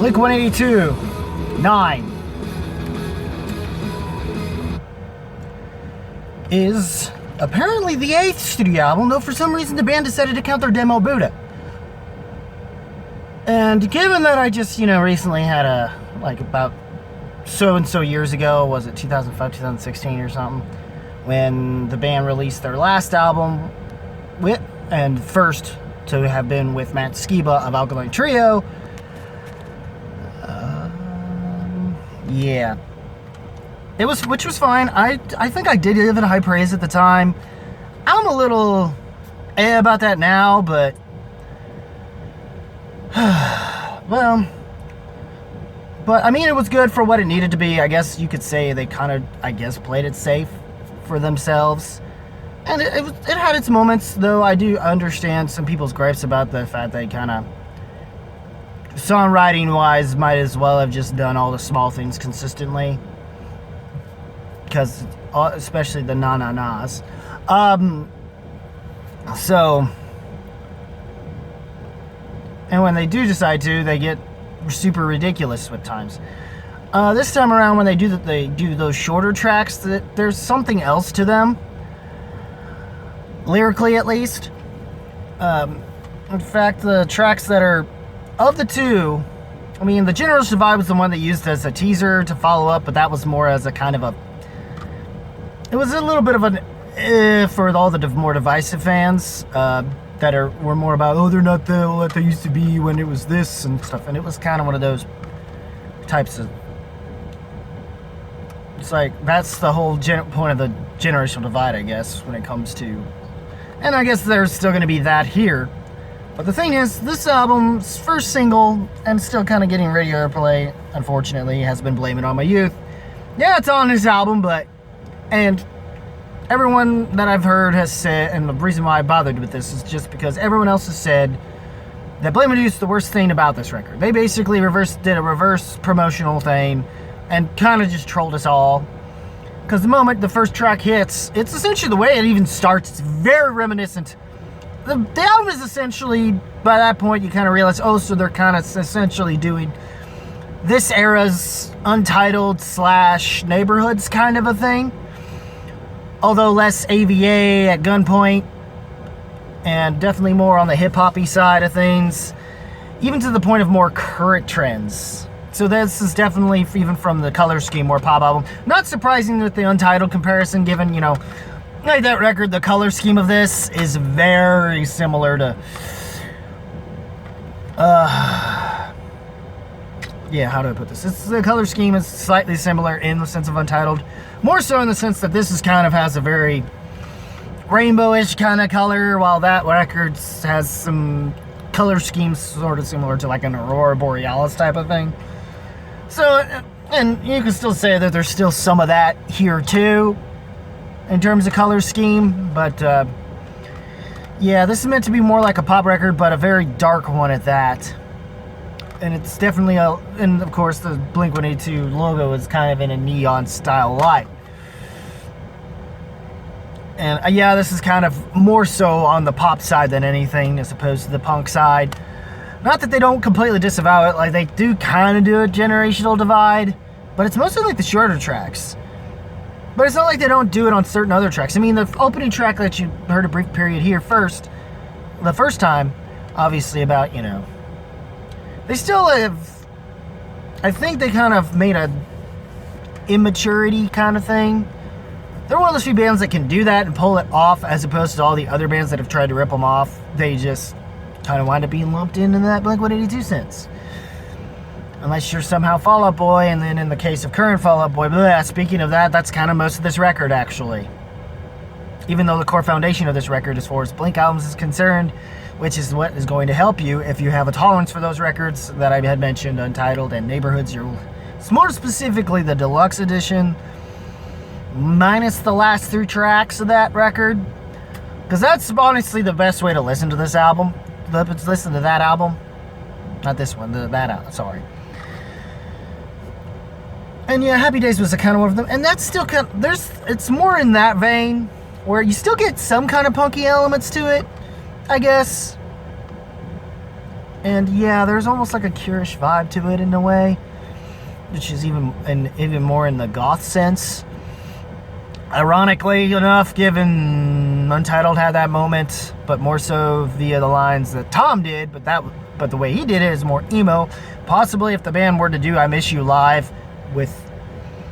Blink-182, 9, is apparently the 8th studio album, though for some reason the band decided to count their demo Buddha. And given that I just, recently had about so-and-so years ago, was it 2005, 2016 or something, when the band released their last album, and first to have been with Matt Skiba of Alkaline Trio. Yeah. Which was fine. I think I did give it high praise at the time. I'm a little about that now, but well, but I mean, it was good for what it needed to be. I guess you could say they kind of, played it safe for themselves. And it had its moments, though I do understand some people's gripes about the fact they kind of, songwriting-wise, might as well have just done all the small things consistently. Because, especially the na-na-nas. So, and when they do decide to, they get super ridiculous with times. This time around, when they do those shorter tracks, there's something else to them. Lyrically, at least. In fact, the tracks that are, of the two, I mean, the General Divide was the one they used as a teaser to follow up, but that was more as a kind of a, it was a little bit of an for all the more divisive fans that were more about, oh, they're not what they used to be when it was this and stuff. And it was kind of one of those types of, it's like, that's the whole point of the generational divide, I guess, when it comes to, and I guess there's still going to be that here. But the thing is, this album's first single, and still kind of getting radio airplay, unfortunately, has been Blame It On My Youth. Yeah, it's on this album, and everyone that I've heard has said, and the reason why I bothered with this is just because everyone else has said that Blame It On My Youth is the worst thing about this record. They basically did a reverse promotional thing, and kind of just trolled us all. Because the moment the first track hits, it's essentially the way it even starts. It's very reminiscent. The album is essentially, by that point, you kind of realize, oh, so they're kind of essentially doing this era's Untitled / Neighborhoods kind of a thing. Although less AVA at gunpoint, and definitely more on the hip-hoppy side of things, even to the point of more current trends. So this is definitely, even from the color scheme, more pop album. Not surprising with the Untitled comparison, given, like that record, the color scheme of this is very similar to, yeah, how do I put this? The color scheme is slightly similar in the sense of Untitled. More so in the sense that this is kind of has a very rainbowish kind of color, while that record has some color schemes sort of similar to like an Aurora Borealis type of thing. So, and you can still say that there's still some of that here too, in terms of color scheme, but yeah, this is meant to be more like a pop record, but a very dark one at that. And it's definitely and of course the Blink-182 logo is kind of in a neon style light. And yeah, this is kind of more so on the pop side than anything, as opposed to the punk side. Not that they don't completely disavow it, like they do kind of do a generational divide, but it's mostly like the shorter tracks. But it's not like they don't do it on certain other tracks. I mean, the opening track that you heard a brief period here the first time, obviously about, they still have, I think they kind of made a immaturity kind of thing. They're one of those few bands that can do that and pull it off, as opposed to all the other bands that have tried to rip them off. They just kind of wind up being lumped into that Blink-182 sense. Unless you're somehow Fall Out Boy, and then in the case of current Fall Out Boy, speaking of that, that's kind of most of this record, actually. Even though the core foundation of this record, as far as Blink albums is concerned, which is what is going to help you if you have a tolerance for those records that I had mentioned, Untitled and Neighborhoods. It's more specifically the deluxe edition, minus the last 3 tracks of that record. Because that's honestly the best way to listen to this album. Let's listen to that album. Not this one, that album, sorry. And yeah, Happy Days was a kind of one of them. And that's still kind of, it's more in that vein, where you still get some kind of punky elements to it, I guess. And yeah, there's almost like a Curish vibe to it in a way, which is even more in the goth sense. Ironically enough, given Untitled had that moment, but more so via the lines that Tom did, but the way he did it is more emo. Possibly if the band were to do I Miss You live with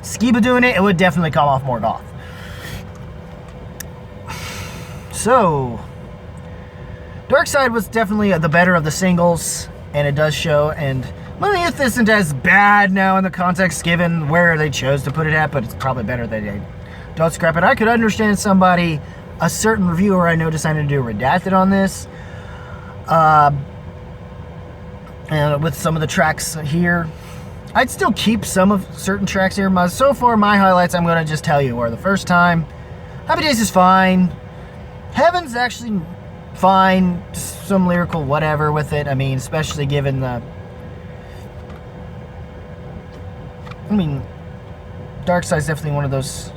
Skiba doing it, it would definitely come off more goth. So, Darkseid was definitely the better of the singles, and it does show, and My Youth isn't as bad now in the context given where they chose to put it at, but it's probably better that they don't scrap it. I could understand somebody, a certain reviewer I know decided to do redacted on this. And with some of the tracks here, I'd still keep some of certain tracks here. So far, my highlights I'm going to just tell you are the first time. Happy Days is fine. Heaven's actually fine. Some lyrical whatever with it. I mean, especially given the... Darkseid's definitely one of those...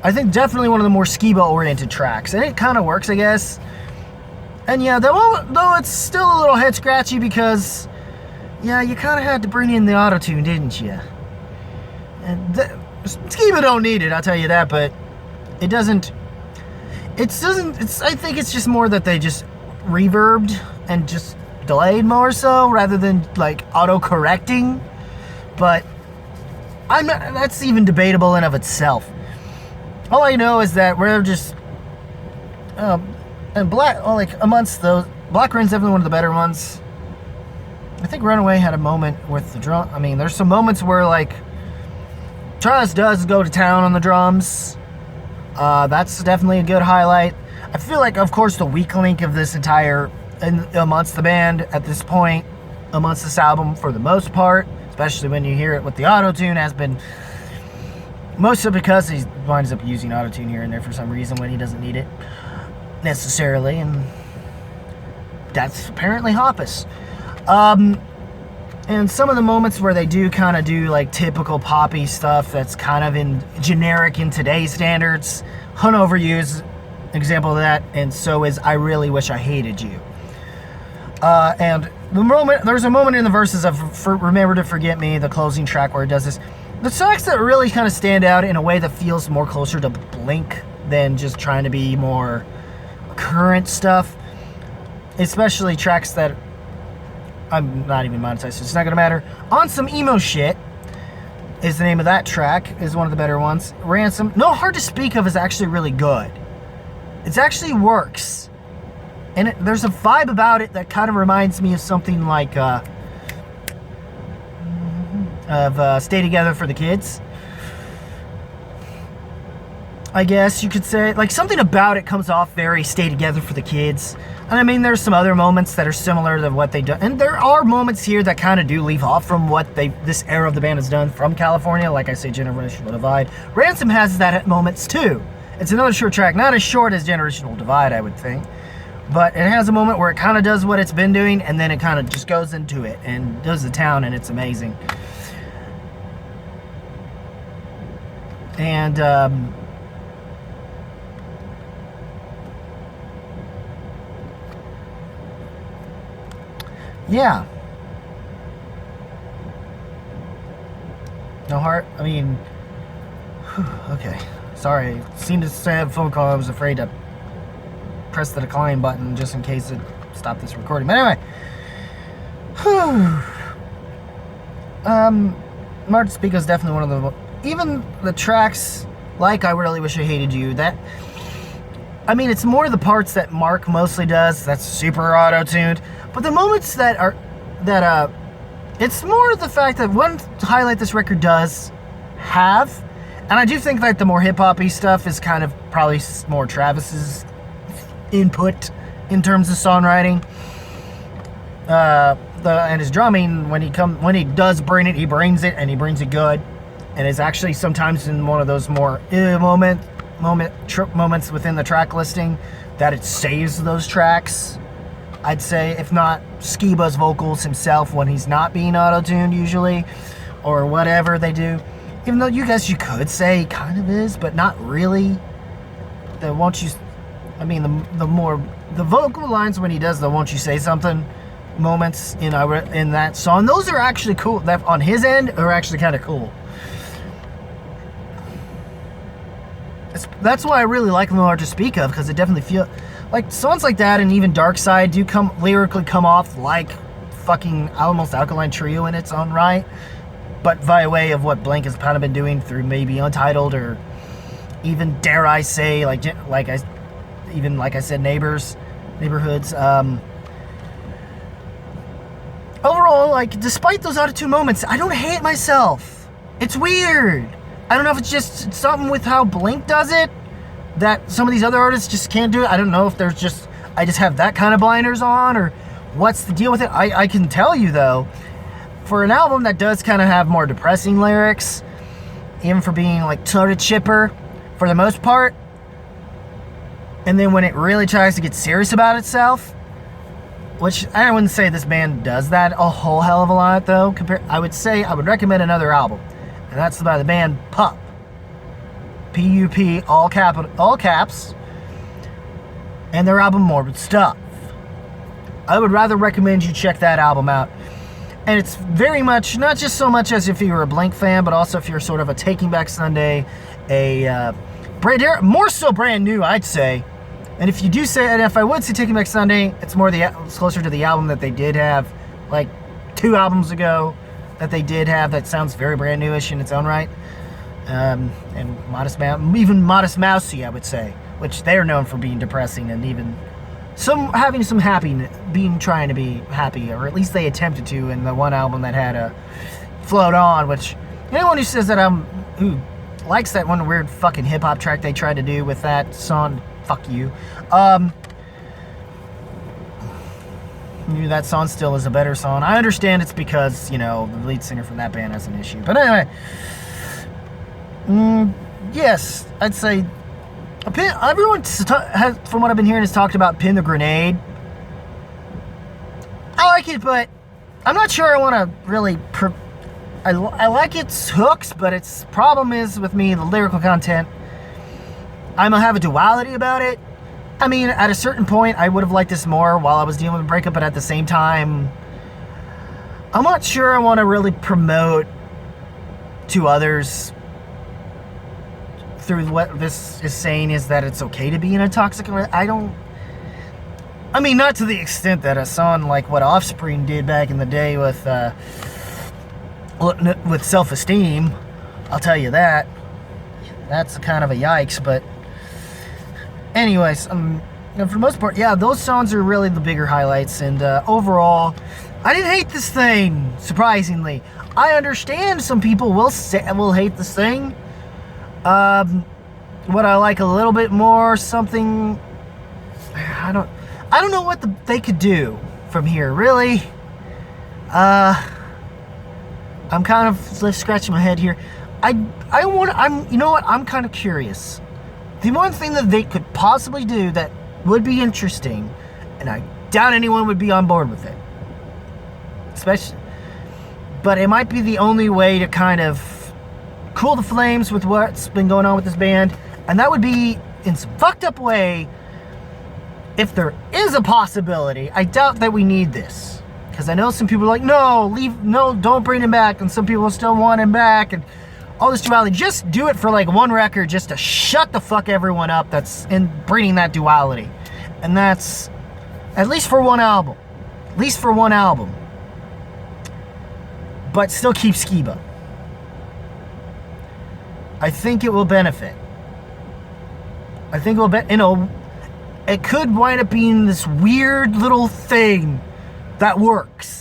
I think definitely one of the more Skiba-oriented tracks. And it kind of works, I guess. And yeah, though it's still a little head-scratchy because... Yeah, you kind of had to bring in the auto-tune, didn't you? And Skiba don't need it, I'll tell you that, but... It doesn't... I think it's just more that they just reverbed and just delayed more so, rather than, like, auto-correcting. But... that's even debatable in of itself. All I know is that we're just, and amongst those, Black Rain's definitely one of the better ones. I think Runaway had a moment with the drum. I mean, there's some moments where, like, Travis does go to town on the drums. That's definitely a good highlight. I feel like, of course, the weak link of this amongst the band at this point, amongst this album for the most part, especially when you hear it with the auto-tune, has been mostly because he winds up using auto-tune here and there for some reason when he doesn't need it necessarily, and that's apparently Hoppus. And some of the moments where they do kind of do like typical poppy stuff that's kind of generic in today's standards. Hunt Over You is an example of that, and so is I Really Wish I Hated You. And there's a moment in the verses of Remember to Forget Me, the closing track, where it does this. The tracks that really kind of stand out in a way that feels more closer to Blink than just trying to be more current stuff, especially tracks that I'm not even monetized, so it's not gonna matter. On Some Emo Shit is the name of that track, is one of the better ones. Ransom, No Hard to Speak Of is actually really good. It actually works. And there's a vibe about it that kind of reminds me of something like Stay Together for the Kids, I guess you could say. Like, something about it comes off very Stay Together for the Kids. And I mean, there's some other moments that are similar to what they do. And there are moments here that kind of do leave off from what this era of the band has done from California. Like I say, Generational Divide. Ransom has that at moments too. It's another short track. Not as short as Generational Divide, I would think. But it has a moment where it kind of does what it's been doing, and then it kind of just goes into it and does the town, and it's amazing. And yeah. No heart. I mean, okay. Sorry. Seemed to have a phone call. I was afraid to press the decline button just in case it stopped this recording. But anyway. Martin Speak is definitely one of the... Even the tracks like I Really Wish I Hated You, that... I mean, it's more the parts that Mark mostly does that's super auto-tuned. But the moments that are... it's more the fact that one highlight this record does have... And I do think that the more hip-hop-y stuff is kind of probably more Travis's input in terms of songwriting. And his drumming, when he does bring it, he brings it, and he brings it good. And it's actually sometimes in one of those more moments within the track listing that it saves those tracks. I'd say, if not Skiba's vocals himself when he's not being auto-tuned usually, or whatever they do. Even though you could say he kind of is, but not really. The vocal lines when he does the Won't You Say Something, moments in that song. Those are actually cool. That on his end are actually kind of cool. That's why I really like Hard to Speak Of, because it definitely feels like songs like that, and even Darkseid do lyrically come off like fucking almost Alkaline Trio in its own right, but by way of what Blink has kind of been doing through maybe Untitled, or even, dare I say, like I said, Neighborhoods. Overall, like, despite those Auto-Tune moments, I don't hate myself. It's weird. I don't know if it's just something with how Blink does it that some of these other artists just can't do it. I don't know if I just have that kind of blinders on, or what's the deal with it. I can tell you, though, for an album that does kind of have more depressing lyrics, even for being, like, sort of chipper for the most part, and then when it really tries to get serious about itself, which I wouldn't say this band does that a whole hell of a lot, though. I would recommend another album, and that's by the band Pup. P-U-P, all caps, and their album Morbid Stuff. I would rather recommend you check that album out. And it's very much, not just so much as if you were a Blink fan, but also if you're sort of a Taking Back Sunday, more so brand new, I'd say. And if you do say, and if I would say Taking Back Sunday, it's closer to the album that they did have, like 2 albums ago, that they did have that sounds very brand newish in its own right. And even Modest Mousy, I would say, which they're known for being depressing, and even trying to be happy, or at least they attempted to in the one album that had Float On, which anyone who says that who likes that one weird fucking hip hop track they tried to do with that song, fuck you. Maybe that song still is a better song. I understand it's because, the lead singer from that band has an issue. But anyway, yes, I'd say everyone from what I've been hearing, has talked about Pin the Grenade. I like it, but I'm not sure I want to really... I like its hooks, but its problem is, with me, the lyrical content. I'm going to have a duality about it. I mean, at a certain point, I would have liked this more while I was dealing with a breakup, but at the same time, I'm not sure I want to really promote to others through what this is saying is that it's okay to be in a toxic relationship. I mean, not to the extent that a song like what Offspring did back in the day with Self-Esteem, I'll tell you that. That's kind of a yikes, but anyways, for the most part, yeah, those songs are really the bigger highlights, and overall, I didn't hate this thing, surprisingly. I understand some people will hate this thing. What I like a little bit more, something, I don't know what they could do from here, really. I'm kind of scratching my head here. You know what? I'm kind of curious. The one thing that they could possibly do that would be interesting, and I doubt anyone would be on board with it, but it might be the only way to kind of cool the flames with what's been going on with this band, and that would be, in some fucked up way, if there is a possibility. I doubt that we need this, because I know some people are like, no, don't bring him back, and some people still want him back, and all this duality. Just do it for like one record, just to shut the fuck everyone up that's in breeding that duality. And that's at least for one album. But still keep Skiba. I think it will benefit. It could wind up being this weird little thing that works.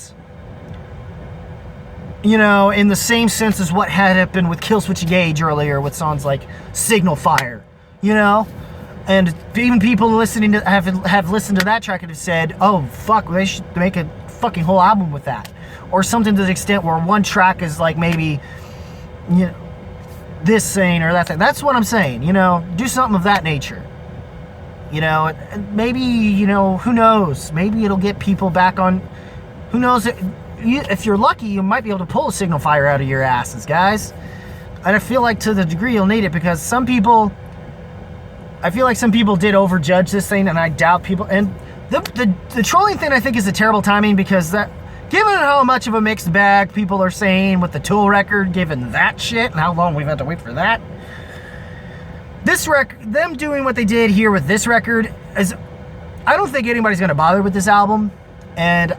In the same sense as what had happened with Killswitch Engage earlier with songs like Signal Fire, And even people listening to have listened to that track and have said, oh, fuck, they should make a fucking whole album with that. Or something to the extent where one track is like maybe, this saying or that thing. That's what I'm saying, do something of that nature. Maybe, who knows? Maybe it'll get people back on, who knows? If you're lucky, you might be able to pull a Signal Fire out of your asses, guys. And I feel like to the degree you'll need it, because some people did overjudge this thing, and I doubt people, and The trolling thing, I think, is a terrible timing, because that, given how much of a mixed bag people are saying with the Tool record, given that shit and how long we've had to wait for that, them doing what they did here with this record is, I don't think anybody's going to bother with this album. And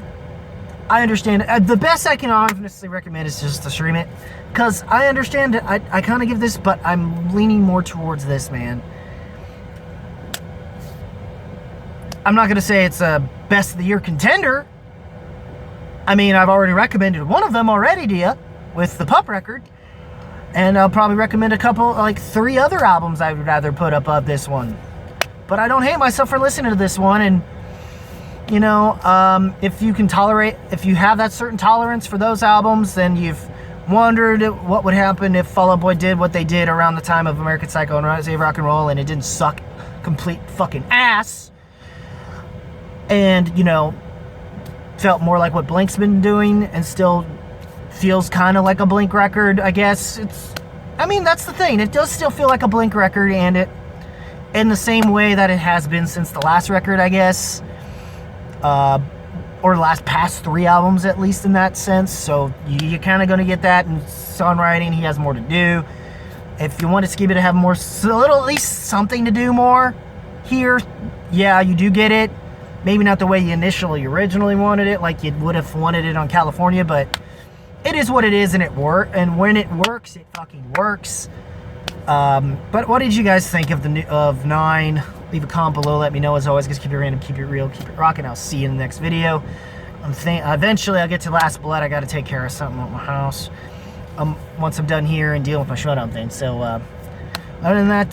I understand, the best I can honestly recommend is just to stream it, because I understand, I kind of give this, but I'm leaning more towards this, man. I'm not going to say it's a best of the year contender. I mean, I've already recommended one of them already to you with the Pup record. And I'll probably recommend a couple, like 3 other albums I would rather put above this one. But I don't hate myself for listening to this one. And, you know, if you can tolerate, if you have that certain tolerance for those albums, then you've wondered what would happen if Fall Out Boy did what they did around the time of American Psycho and Save Rock and Roll, and it didn't suck complete fucking ass. And, you know, felt more like what Blink's been doing, and still feels kind of like a Blink record, I guess. I mean, that's the thing. It does still feel like a Blink record, and it, in the same way that it has been since the last record, I guess. Or the last past 3 albums, at least, in that sense. So you're kind of going to get that in songwriting. He has more to do. If you want to to have more, at least something to do more here, yeah, you do get it. Maybe not the way you originally wanted it, like you would have wanted it on California, but it is what it is, and and when it works, it fucking works. But what did you guys think of of 9? Leave a comment below, let me know. As always, just keep it random, keep it real, keep it rocking. I'll see you in the next video. Eventually I'll get to Last Blood. I got to take care of something at my house once I'm done here and dealing with my shutdown thing. So other than that,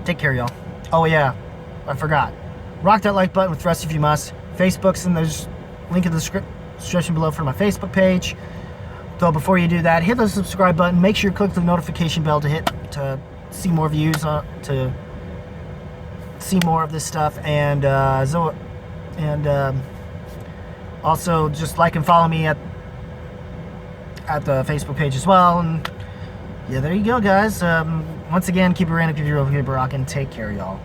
take care, y'all. Oh yeah, I forgot. Rock that like button with thrust if you must. Facebook's in the link in the description below for my Facebook page. Though before you do that, hit the subscribe button. Make sure you click the notification bell to see more views, to see more of this stuff, and also just like and follow me at the Facebook page as well. And yeah, there you go, guys. Once again, keep it random, keep it real, keep it rocking. Take care, y'all.